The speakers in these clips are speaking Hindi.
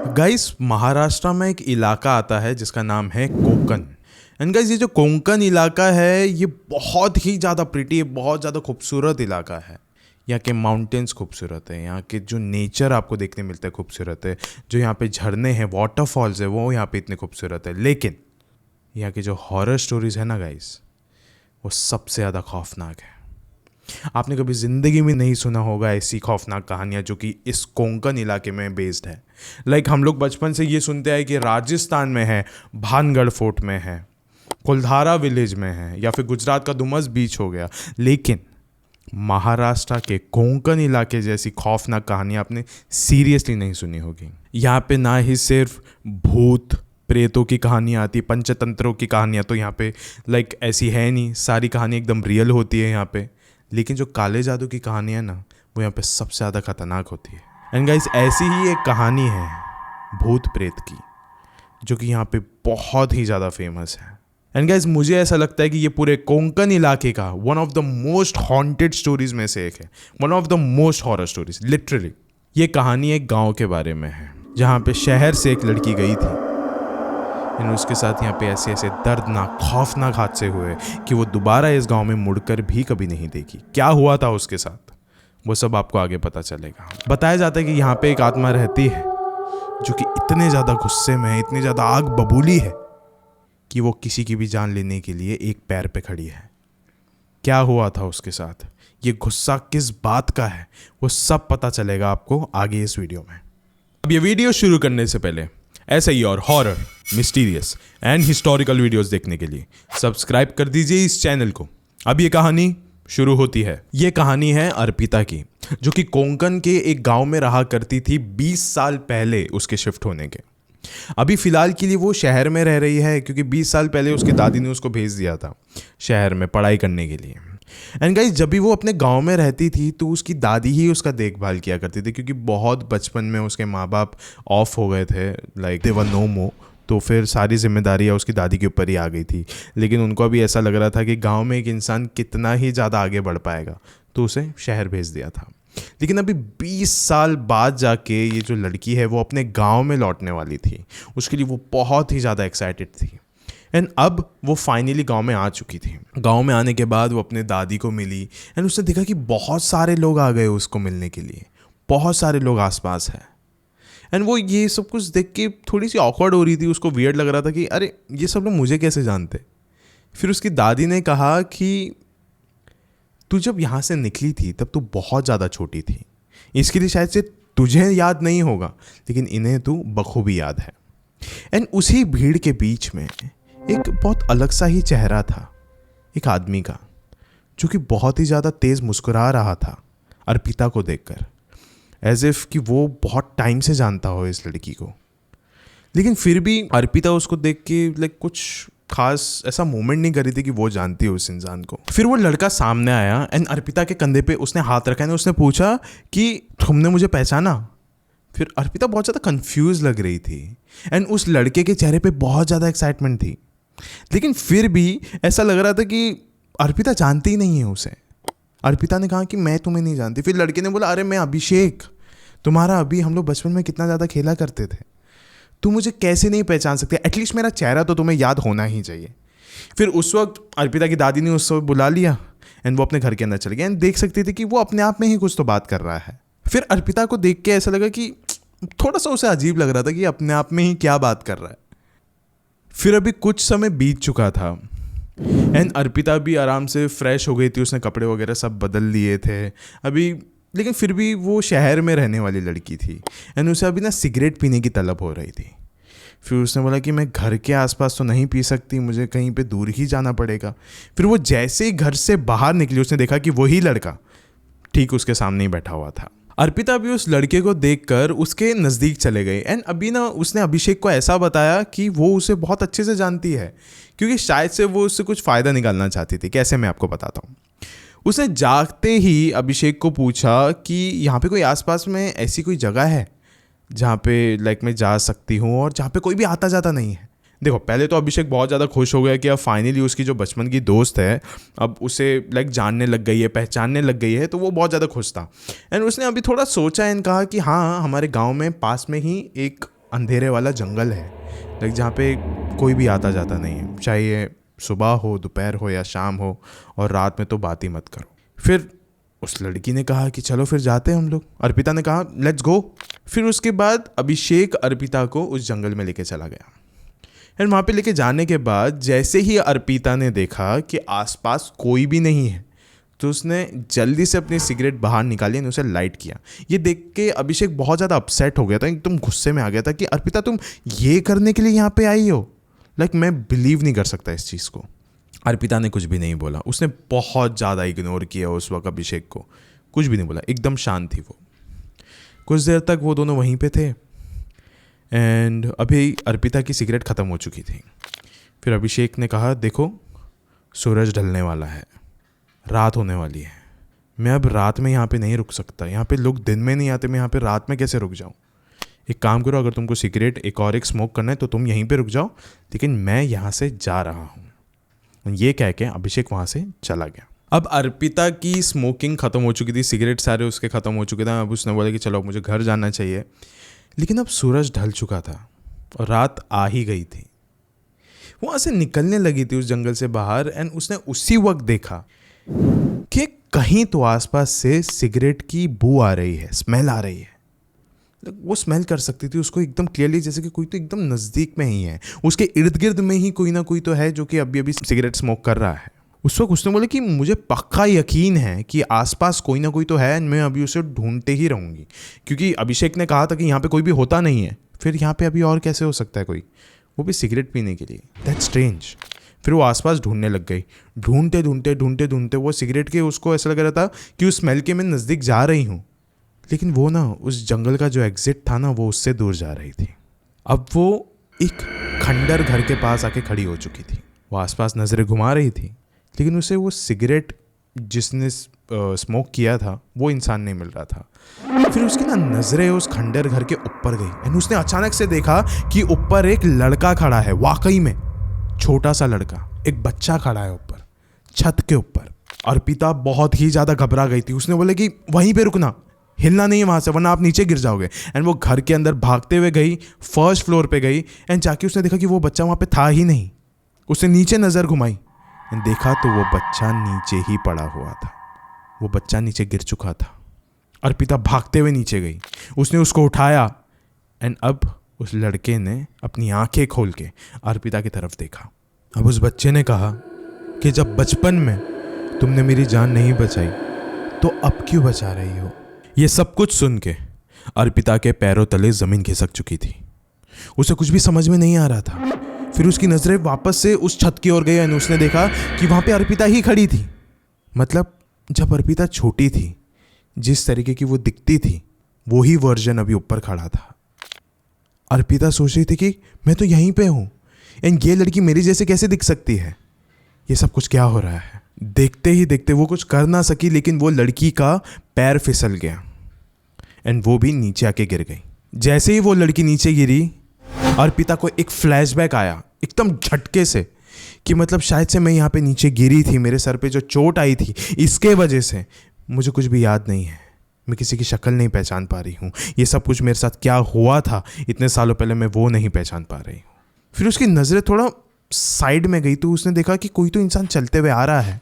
गाइस, महाराष्ट्र में एक इलाका आता है जिसका नाम है कोंकण। एंड गाइस, ये जो कोंकण इलाका है ये बहुत ही ज़्यादा प्रिटी है, बहुत ज़्यादा खूबसूरत इलाका है। यहाँ के माउंटेन्स खूबसूरत है, यहाँ के जो नेचर आपको देखने मिलता है खूबसूरत है, जो यहाँ पे झरने हैं, वाटरफॉल्स है, वो यहाँ पे इतने खूबसूरत है। लेकिन यहाँ की जो हॉरर स्टोरीज है ना गाइस, वो सबसे ज़्यादा खौफनाक है। आपने कभी ज़िंदगी में नहीं सुना होगा ऐसी खौफनाक कहानियाँ जो कि इस कोंकण इलाके में बेस्ड है। हम लोग बचपन से ये सुनते हैं कि राजस्थान में है, भानगढ़ फोर्ट में है, कुलधारा विलेज में है, या फिर गुजरात का डुमस बीच हो गया। लेकिन महाराष्ट्र के कोंकण इलाके जैसी खौफनाक कहानी आपने सीरियसली नहीं सुनी होगी। यहाँ पे ना ही सिर्फ भूत प्रेतों की कहानियाँ आती, पंचतंत्रों की कहानियाँ तो यहाँ पे ऐसी है नहीं, सारी कहानी एकदम रियल होती है यहाँ पे। लेकिन जो काले जादू की कहानी है ना, वो यहाँ पे सबसे ज़्यादा खतरनाक होती है। एंड गाइस, ऐसी ही एक कहानी है भूत प्रेत की, जो कि यहाँ पे बहुत ही ज़्यादा फेमस है। एंड गाइस, मुझे ऐसा लगता है कि ये पूरे कोंकण इलाके का one of the most haunted stories में से एक है, one of the most horror stories literally. ये कहानी एक गांव के बारे में है जहाँ पे शहर से एक लड़की गई थी, एंड उसके साथ यहाँ पे ऐसे ऐसे दर्दनाक खौफनाक हादसे हुए कि वो दोबारा इस गांव में मुड़कर भी कभी नहीं देखी। क्या हुआ था उसके साथ, वो सब आपको आगे पता चलेगा। बताया जाता है कि यहाँ पे एक आत्मा रहती है जो कि इतने ज़्यादा गुस्से में है, इतनी ज़्यादा आग बबूली है कि वो किसी की भी जान लेने के लिए एक पैर पे खड़ी है। क्या हुआ था उसके साथ, ये गुस्सा किस बात का है, वो सब पता चलेगा आपको आगे इस वीडियो में। अब ये वीडियो शुरू करने से पहले ऐसे ही और horror, mysterious and historical videos देखने के लिए सब्सक्राइब कर दीजिए इस चैनल को। अब ये कहानी शुरू होती है। ये कहानी है अर्पिता की, जो कि कोंकण के एक गांव में रहा करती थी 20 साल पहले उसके शिफ्ट होने के। अभी फ़िलहाल के लिए वो शहर में रह रही है, क्योंकि 20 साल पहले उसकी दादी ने उसको भेज दिया था शहर में पढ़ाई करने के लिए। एंड गाइस, जब भी वो अपने गांव में रहती थी तो उसकी दादी ही उसका देखभाल किया करती थी, क्योंकि बहुत बचपन में उसके माँ बाप ऑफ हो गए थे, दे वर नो मोर। तो फिर सारी जिम्मेदारियाँ उसकी दादी के ऊपर ही आ गई थी। लेकिन उनको अभी ऐसा लग रहा था कि गांव में एक इंसान कितना ही ज़्यादा आगे बढ़ पाएगा, तो उसे शहर भेज दिया था। लेकिन अभी 20 साल बाद जाके ये जो लड़की है वो अपने गांव में लौटने वाली थी। उसके लिए वो बहुत ही ज़्यादा एक्साइटेड थी। एंड अब वो फाइनली गांव में आ चुकी थी। गांव में आने के बाद वो अपने दादी को मिली, एंड उसने देखा कि बहुत सारे लोग आ गए उसको मिलने के लिए, बहुत सारे लोग आसपास हैं। एंड वो ये सब कुछ देख के थोड़ी सी ऑकवर्ड हो रही थी, उसको वियर्ड लग रहा था कि अरे ये सब लोग मुझे कैसे जानते। फिर उसकी दादी ने कहा कि तू जब यहाँ से निकली थी तब तू बहुत ज़्यादा छोटी थी, इसके लिए शायद से तुझे याद नहीं होगा, लेकिन इन्हें तू बखूबी याद है। एंड उसी भीड़ के बीच में एक बहुत अलग सा ही चेहरा था, एक आदमी का, जो कि बहुत ही ज़्यादा तेज़ मुस्कुरा रहा था अर्पिता को देखकर, एज इफ़ कि वो बहुत टाइम से जानता हो इस लड़की को। लेकिन फिर भी अर्पिता उसको देख के कुछ खास ऐसा मोमेंट नहीं कर रही थी कि वो जानती है उस इंसान को। फिर वो लड़का सामने आया एंड अर्पिता के कंधे पे उसने हाथ रखा एंड उसने पूछा कि तुमने मुझे पहचाना। फिर अर्पिता बहुत ज़्यादा कंफ्यूज लग रही थी, एंड उस लड़के के चेहरे पे बहुत ज़्यादा एक्साइटमेंट थी। लेकिन फिर भी ऐसा लग रहा था कि अर्पिता जानती ही नहीं है उसे। अर्पिता ने कहा कि मैं तुम्हें नहीं जानती। फिर लड़के ने बोला, अरे मैं अभिषेक, तुम्हारा अभी हम लोग बचपन में कितना ज़्यादा खेला करते थे, तुम मुझे कैसे नहीं पहचान सकते, एटलीस्ट मेरा चेहरा तो तुम्हें याद होना ही चाहिए। फिर उस वक्त अर्पिता की दादी ने उसको बुला लिया एंड वो अपने घर के अंदर चले गए, एंड देख सकती थी कि वो अपने आप में ही कुछ तो बात कर रहा है। फिर अर्पिता को देख के ऐसा लगा कि थोड़ा सा उसे अजीब लग रहा था कि अपने आप में ही क्या बात कर रहा है। फिर अभी कुछ समय बीत चुका था एंड अर्पिता भी आराम से फ्रेश हो गई थी, उसने कपड़े वगैरह सब बदल लिए थे अभी। लेकिन फिर भी वो शहर में रहने वाली लड़की थी एंड उसे अभी ना सिगरेट पीने की तलब हो रही थी। फिर उसने बोला कि मैं घर के आसपास तो नहीं पी सकती, मुझे कहीं पे दूर ही जाना पड़ेगा। फिर वो जैसे ही घर से बाहर निकली, उसने देखा कि वही लड़का ठीक उसके सामने ही बैठा हुआ था। अर्पिता भी उस लड़के को देखकर उसके नज़दीक चले गए, एंड अभी ना उसने अभिषेक को ऐसा बताया कि वो उसे बहुत अच्छे से जानती है, क्योंकि शायद से वो उससे कुछ फ़ायदा निकालना चाहती थी। कैसे, मैं आपको बताता हूँ। उसने जागते ही अभिषेक को पूछा कि यहाँ पे कोई आसपास में ऐसी कोई जगह है जहाँ पे मैं जा सकती हूँ और जहाँ पे कोई भी आता जाता नहीं है। देखो, पहले तो अभिषेक बहुत ज़्यादा खुश हो गया कि अब फाइनली उसकी जो बचपन की दोस्त है अब उसे जानने लग गई है, पहचानने लग गई है, तो वो बहुत ज़्यादा खुश था। एंड उसने अभी थोड़ा सोचा एंड कहा कि हाँ, हमारे गांव में पास में ही एक अंधेरे वाला जंगल है, लाइक जहाँ पे कोई भी आता जाता नहीं है, चाहे ये सुबह हो, दोपहर हो या शाम हो, और रात में तो बात ही मत करो। फिर उस लड़की ने कहा कि चलो फिर जाते हैं हम लोग। अर्पिता ने कहा लेट्स गो। फिर उसके बाद अभिषेक अर्पिता को उस जंगल में लेके चला गया। एंड वहाँ पे लेके जाने के बाद जैसे ही अर्पिता ने देखा कि आसपास कोई भी नहीं है, तो उसने जल्दी से अपनी सिगरेट बाहर निकाली और उसे लाइट किया। ये देख के अभिषेक बहुत ज़्यादा अपसेट हो गया था, एकदम गुस्से में आ गया था कि अर्पिता तुम ये करने के लिए यहाँ पे आई हो। लाइक मैं बिलीव नहीं कर सकता इस चीज़ को। अर्पिता ने कुछ भी नहीं बोला, उसने बहुत ज़्यादा इग्नोर किया उस वक्त अभिषेक को, कुछ भी नहीं बोला, एकदम शांत थी वो। कुछ देर तक वो दोनों वहीं पे थे एंड अभी अर्पिता की सिगरेट ख़त्म हो चुकी थी। फिर अभिषेक ने कहा देखो सूरज ढलने वाला है, रात होने वाली है, मैं अब रात में यहाँ पे नहीं रुक सकता, यहाँ पे लोग दिन में नहीं आते, मैं यहाँ पे रात में कैसे रुक जाऊँ। एक काम करो, अगर तुमको सिगरेट एक स्मोक करना है तो तुम यहीं पे रुक जाओ, लेकिन मैं यहाँ से जा रहा हूँ। ये कह के अभिषेक वहाँ से चला गया। अब अर्पिता की स्मोकिंग ख़त्म हो चुकी थी, सिगरेट सारे उसके ख़त्म हो चुके थे। अब उसने बोला कि चलो अब मुझे घर जाना चाहिए, लेकिन अब सूरज ढल चुका था और रात आ ही गई थी। वहाँ से निकलने लगी थी उस जंगल से बाहर एंड उसने उसी वक्त देखा कि कहीं तो आसपास से सिगरेट की बू आ रही है, स्मेल आ रही है। वो स्मेल कर सकती थी उसको एकदम क्लियरली, जैसे कि कोई तो एकदम नज़दीक में ही है, उसके इर्द गिर्द में ही कोई ना कोई तो है जो कि अभी अभी सिगरेट स्मोक कर रहा है। उस वक्त उसने बोला कि मुझे पक्का यकीन है कि आसपास कोई ना कोई तो है, मैं अभी उसे ढूंढते ही रहूँगी, क्योंकि अभिषेक ने कहा था कि यहाँ पे कोई भी होता नहीं है। फिर यहाँ पे अभी और कैसे हो सकता है कोई, वो भी सिगरेट पीने के लिए। That's strange. फिर वो आसपास ढूंढने लग गई, ढूंढते ढूंढते ढूंढते ढूंढते वो सिगरेट के उसको ऐसा लग रहा था कि उस स्मेल के मैं नज़दीक जा रही हूँ, लेकिन वो ना उस जंगल का जो एग्जिट था ना वो उससे दूर जा रही थी। अब वो एक खंडर घर के पास आके खड़ी हो चुकी थी। वो आसपास नज़रें घुमा रही थी, लेकिन उसे वो सिगरेट जिसने स्मोक किया था वो इंसान नहीं मिल रहा था। फिर उसकी ना नज़रें उस खंडर घर के ऊपर गई एंड उसने अचानक से देखा कि ऊपर एक लड़का खड़ा है, वाकई में छोटा सा लड़का, एक बच्चा खड़ा है ऊपर छत के ऊपर। अर्पिता बहुत ही ज़्यादा घबरा गई थी। उसने बोले कि वहीं पे रुकना, हिलना नहीं है वहाँ से, वरना आप नीचे गिर जाओगे। एंड वो घर के अंदर भागते हुए गई, फर्स्ट फ्लोर पे गई एंड जाके उसने देखा कि वो बच्चा वहाँ पे था ही नहीं। उसने नीचे नज़र घुमाई एंड देखा तो वो बच्चा नीचे ही पड़ा हुआ था, वो बच्चा नीचे गिर चुका था। अर्पिता भागते हुए नीचे गई, उसने उसको उठाया एंड अब उस लड़के ने अपनी आंखें खोल के अर्पिता की तरफ देखा। अब उस बच्चे ने कहा कि जब बचपन में तुमने मेरी जान नहीं बचाई तो अब क्यों बचा रही हो। ये सब कुछ सुन के अर्पिता के पैरों तले ज़मीन खिसक चुकी थी। उसे कुछ भी समझ में नहीं आ रहा था। फिर उसकी नज़रें वापस से उस छत की ओर गई और उसने देखा कि वहाँ पे अर्पिता ही खड़ी थी। मतलब जब अर्पिता छोटी थी, जिस तरीके की वो दिखती थी, वही वर्जन अभी ऊपर खड़ा था। अर्पिता सोच रही थी कि मैं तो यहीं पे हूँ एंड ये लड़की मेरी जैसे कैसे दिख सकती है, ये सब कुछ क्या हो रहा है। देखते ही देखते वो कुछ कर ना सकी, लेकिन वो लड़की का पैर फिसल गया एंड वो भी नीचे आके गिर गई। जैसे ही वो लड़की नीचे गिरी, अर्पिता को एक फ्लैशबैक आया एकदम झटके से कि मतलब शायद से मैं यहाँ पे नीचे गिरी थी, मेरे सर पे जो चोट आई थी इसके वजह से मुझे कुछ भी याद नहीं है, मैं किसी की शक्ल नहीं पहचान पा रही हूँ, ये सब कुछ मेरे साथ क्या हुआ था इतने सालों पहले मैं वो नहीं पहचान पा रही हूँ। फिर उसकी नज़रें थोड़ा साइड में गई तो उसने देखा कि कोई तो इंसान चलते हुए आ रहा है।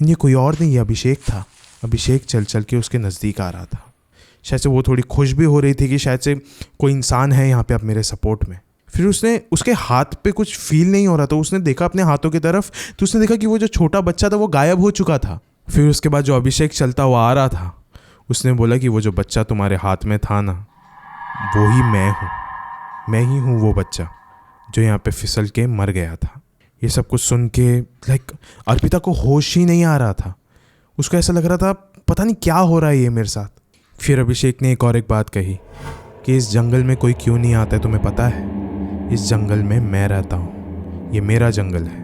ये कोई और नहीं, ये अभिषेक था। अभिषेक चल चल के उसके नज़दीक आ रहा था। शायद से वो थोड़ी खुश भी हो रही थी कि शायद से कोई इंसान है यहाँ पे अब मेरे सपोर्ट में। फिर उसने उसके हाथ पे कुछ फील नहीं हो रहा था, उसने देखा अपने हाथों की तरफ तो उसने देखा कि वो जो छोटा बच्चा था वो गायब हो चुका था। फिर उसके बाद जो अभिषेक चलता हुआ आ रहा था, उसने बोला कि वो जो बच्चा तुम्हारे हाथ में था ना, वो ही मैं हूँ, मैं ही हूँ वो बच्चा जो यहाँ पे फिसल के मर गया था। ये सब कुछ सुन के लाइक अर्पिता को होश ही नहीं आ रहा था। उसको ऐसा लग रहा था पता नहीं क्या हो रहा है ये मेरे साथ। फिर अभिषेक ने एक बात कही कि इस जंगल में कोई क्यों नहीं आता है तुम्हें पता है? इस जंगल में मैं रहता हूँ, ये मेरा जंगल है।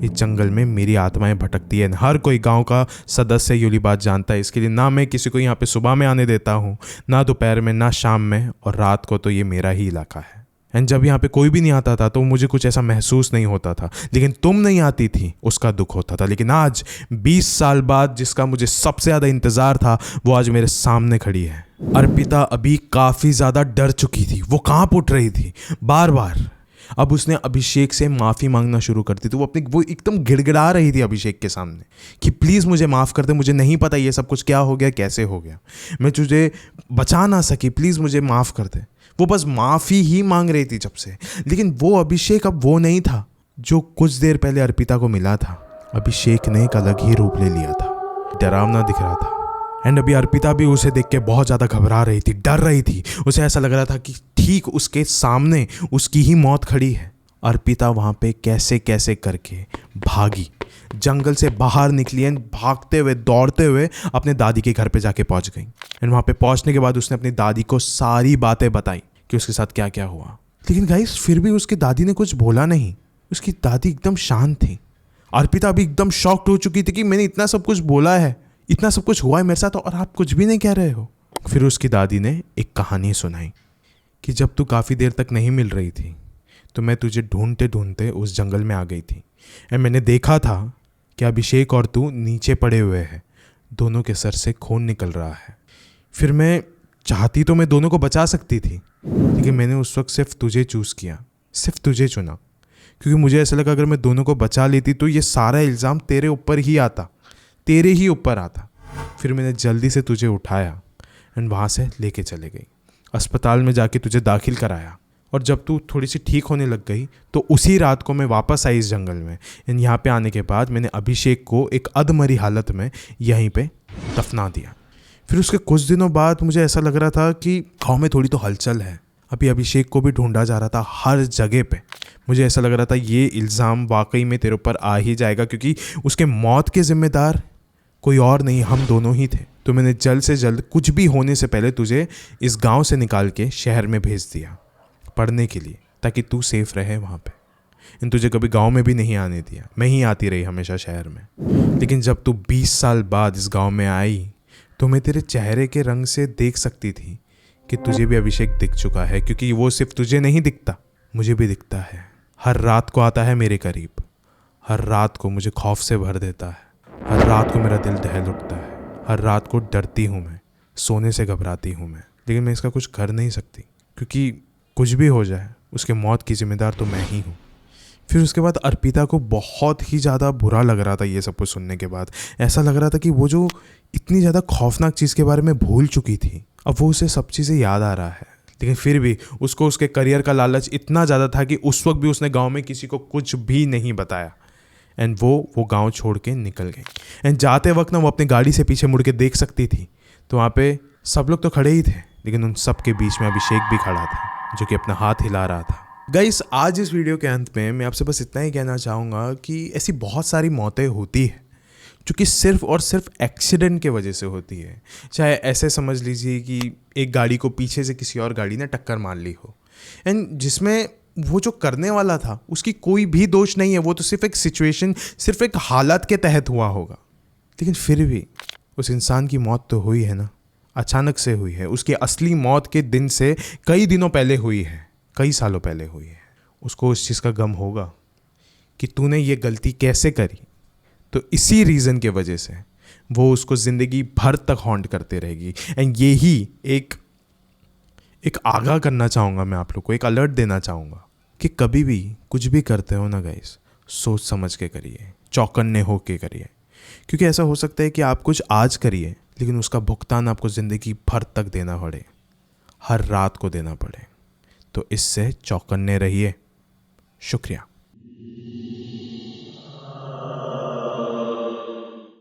इस जंगल में मेरी आत्माएं भटकती है। हर कोई गांव का सदस्य ये बात जानता है। इसके लिए ना मैं किसी को यहाँ पे सुबह में आने देता हूँ, ना दोपहर में, ना शाम में, और रात को तो ये मेरा ही इलाका है। एंड जब यहाँ पे कोई भी नहीं आता था तो मुझे कुछ ऐसा महसूस नहीं होता था, लेकिन तुम नहीं आती थी उसका दुख होता था। लेकिन आज 20 साल बाद जिसका मुझे सबसे ज़्यादा इंतज़ार था वो आज मेरे सामने खड़ी है। अर्पिता अभी काफ़ी ज़्यादा डर चुकी थी, वो कांप उठ रही थी बार बार। अब उसने अभिषेक से माफ़ी मांगना शुरू कर दी, तो वो एकदम गिड़गिड़ा रही थी अभिषेक के सामने कि प्लीज़ मुझे माफ़ कर दे, मुझे नहीं पता ये सब कुछ क्या हो गया, कैसे हो गया, मैं तुझे बचा ना सकी, प्लीज़ मुझे माफ़ कर दे। वो बस माफ़ी ही मांग रही थी जब से। लेकिन वो अभिषेक अब वो नहीं था जो कुछ देर पहले अर्पिता को मिला था। अभिषेक ने एक अलग ही रूप ले लिया था, डरावना दिख रहा था। एंड अभी अर्पिता भी उसे देख के बहुत ज़्यादा घबरा रही थी, डर रही थी। उसे ऐसा लग रहा था कि ठीक उसके सामने उसकी ही मौत खड़ी है। अर्पिता वहाँ पे कैसे कैसे करके भागी, जंगल से बाहर निकली एंड भागते हुए दौड़ते हुए अपने दादी के घर पे जाके पहुँच गई। एंड वहाँ पे पहुँचने के बाद उसने अपनी दादी को सारी बातें बताई कि उसके साथ क्या क्या हुआ। लेकिन गाइस फिर भी उसकी दादी ने कुछ बोला नहीं। उसकी दादी एकदम शांत थी। अर्पिता भी एकदम शॉक्ड हो चुकी थी कि मैंने इतना सब कुछ बोला है, इतना सब कुछ हुआ है मेरे साथ और आप कुछ भी नहीं कह रहे हो। फिर उसकी दादी ने एक कहानी सुनाई कि जब तू काफ़ी देर तक नहीं मिल रही थी तो मैं तुझे ढूंढते ढूंढते उस जंगल में आ गई थी। एंड मैंने देखा था कि अभिषेक और तू नीचे पड़े हुए हैं, दोनों के सर से खून निकल रहा है। फिर मैं चाहती तो मैं दोनों को बचा सकती थी, लेकिन मैंने उस वक्त सिर्फ तुझे चूज़ किया, सिर्फ तुझे चुना, क्योंकि मुझे ऐसा लगा अगर मैं दोनों को बचा लेती तो ये सारा इल्ज़ाम तेरे ऊपर ही आता, तेरे ही ऊपर आता। फिर मैंने जल्दी से तुझे उठाया एंड वहाँ से लेके चले गई। अस्पताल में जाके तुझे दाखिल कराया और जब तू थोड़ी सी ठीक होने लग गई तो उसी रात को मैं वापस आई इस जंगल में। एंड यहाँ पे आने के बाद मैंने अभिषेक को एक अधमरी हालत में यहीं पे दफना दिया। फिर उसके कुछ दिनों बाद मुझे ऐसा लग रहा था कि गाँव में थोड़ी तो हलचल है, अभी अभिषेक को भी ढूंढा जा रहा था हर जगह पे। मुझे ऐसा लग रहा था ये इल्ज़ाम वाकई में तेरे ऊपर आ ही जाएगा, क्योंकि उसके मौत के ज़िम्मेदार कोई और नहीं, हम दोनों ही थे। तो मैंने जल्द से जल्द कुछ भी होने से पहले तुझे इस गांव से निकाल के शहर में भेज दिया पढ़ने के लिए, ताकि तू सेफ रहे वहाँ पे। इन तुझे कभी गांव में भी नहीं आने दिया, मैं ही आती रही हमेशा शहर में। लेकिन जब तू 20 साल बाद इस गांव में आई तो मैं तेरे चेहरे के रंग से देख सकती थी कि तुझे भी अभिषेक दिख चुका है, क्योंकि वो सिर्फ तुझे नहीं दिखता, मुझे भी दिखता है। हर रात को आता है मेरे करीब, हर रात को मुझे खौफ से भर देता है, हर रात को मेरा दिल दहल उठता है, हर रात को डरती हूँ मैं, सोने से घबराती हूँ मैं। लेकिन मैं इसका कुछ कर नहीं सकती, क्योंकि कुछ भी हो जाए उसके मौत की जिम्मेदार तो मैं ही हूँ। फिर उसके बाद अर्पिता को बहुत ही ज़्यादा बुरा लग रहा था ये सब कुछ सुनने के बाद। ऐसा लग रहा था कि वो जो इतनी ज़्यादा खौफनाक चीज़ के बारे में भूल चुकी थी, अब वो उसे सब चीज़ें याद आ रहा है। लेकिन फिर भी उसको उसके करियर का लालच इतना ज़्यादा था कि उस वक्त भी उसने गाँव में किसी को कुछ भी नहीं बताया। एंड वो गांव छोड़ के निकल गई। एंड जाते वक्त ना वो अपनी गाड़ी से पीछे मुड़ के देख सकती थी तो वहाँ पे सब लोग तो खड़े ही थे, लेकिन उन सब के बीच में अभिषेक भी खड़ा था जो कि अपना हाथ हिला रहा था। गाइस आज इस वीडियो के अंत में मैं आपसे बस इतना ही कहना चाहूँगा कि ऐसी बहुत सारी मौतें होती है जो कि सिर्फ और सिर्फ एक्सीडेंट के वजह से होती है। चाहे ऐसे समझ लीजिए कि एक गाड़ी को पीछे से किसी और गाड़ी ने टक्कर मार ली हो, एंड जिसमें वो जो करने वाला था उसकी कोई भी दोष नहीं है, वो तो सिर्फ एक सिचुएशन, सिर्फ एक हालत के तहत हुआ होगा। लेकिन फिर भी उस इंसान की मौत तो हुई है ना, अचानक से हुई है। उसकी असली मौत के दिन से कई दिनों पहले हुई है, कई सालों पहले हुई है। उसको उस चीज़ का गम होगा कि तूने ये गलती कैसे करी, तो इसी रीज़न के वजह से वो उसको ज़िंदगी भर तक हॉन्ट करते रहेगी। एंड यही एक आगाह करना चाहूँगा मैं आप लोग को, एक अलर्ट देना चाहूँगा कि कभी भी कुछ भी करते हो ना गाइस, सोच समझ के करिए, चौकन्ने हो के करिए, क्योंकि ऐसा हो सकता है कि आप कुछ आज करिए लेकिन उसका भुगतान आपको ज़िंदगी भर तक देना पड़े, हर रात को देना पड़े। तो इससे चौकन्ने रहिए। शुक्रिया।